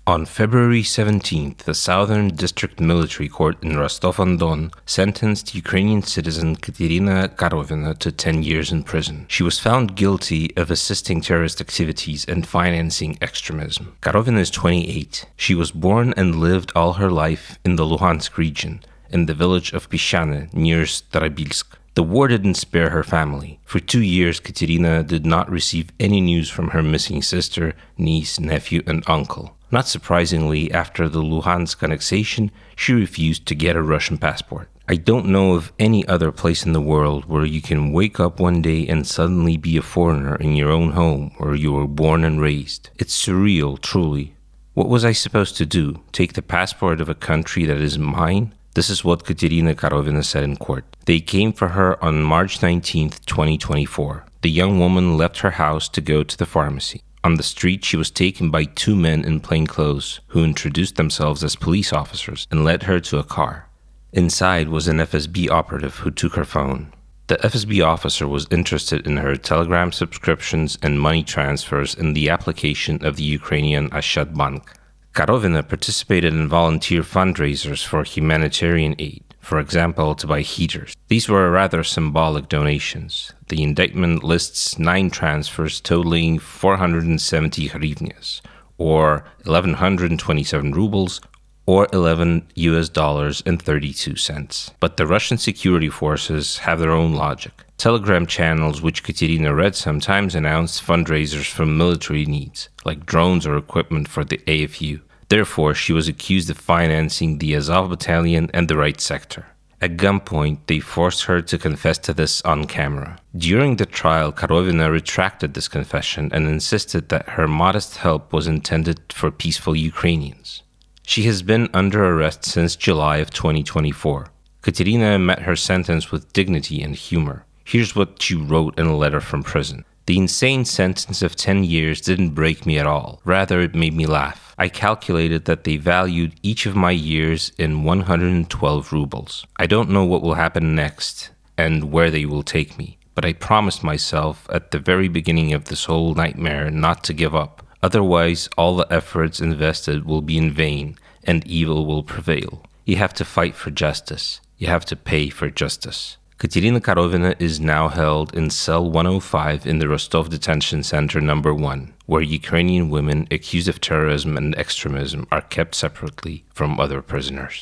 On February 17th, the Southern District Military Court in Rostov-on-Don sentenced Ukrainian citizen Katerina Karovina to 10 years in prison. She was found guilty of assisting terrorist activities and financing extremism. Karovina is 28. She was born and lived all her life in the Luhansk region, in the village of Pishane near Starobilsk. The war didn't spare her family. For 2 years, Katerina did not receive any news from her missing sister, niece, nephew, and uncle. Not surprisingly, after the Luhansk annexation, she refused to get a Russian passport. I don't know of any other place in the world where you can wake up one day and suddenly be a foreigner in your own home where you were born and raised. It's surreal, truly. What was I supposed to do? Take the passport of a country that is mine? This is what Katerina Karovina said in court. They came for her on March 19, 2024. The young woman left her house to go to the pharmacy. On the street, she was taken by 2 men in plain clothes who introduced themselves as police officers and led her to a car. Inside was an FSB operative who took her phone. The FSB officer was interested in her Telegram subscriptions and money transfers in the application of the Ukrainian Ashad Bank. Karovina participated in volunteer fundraisers for humanitarian aid, for example, to buy heaters. These were rather symbolic donations. The indictment lists 9 transfers totaling 470 hryvnias, or 1,127 rubles, or $11.32. But the Russian security forces have their own logic. Telegram channels which Katerina read sometimes announced fundraisers for military needs, like drones or equipment for the AFU. Therefore, she was accused of financing the Azov battalion and the right sector. At gunpoint, they forced her to confess to this on camera. During the trial, Karovina retracted this confession and insisted that her modest help was intended for peaceful Ukrainians. She has been under arrest since July of 2024. Katerina met her sentence with dignity and humor. Here's what she wrote in a letter from prison. The insane sentence of 10 years didn't break me at all. Rather, it made me laugh. I calculated that they valued each of my years in 112 rubles. I don't know what will happen next and where they will take me, but I promised myself at the very beginning of this whole nightmare not to give up. Otherwise, all the efforts invested will be in vain and evil will prevail. You have to fight for justice. You have to pay for justice. Katerina Karovina is now held in cell 105 in the Rostov Detention Center No. 1, where Ukrainian women accused of terrorism and extremism are kept separately from other prisoners.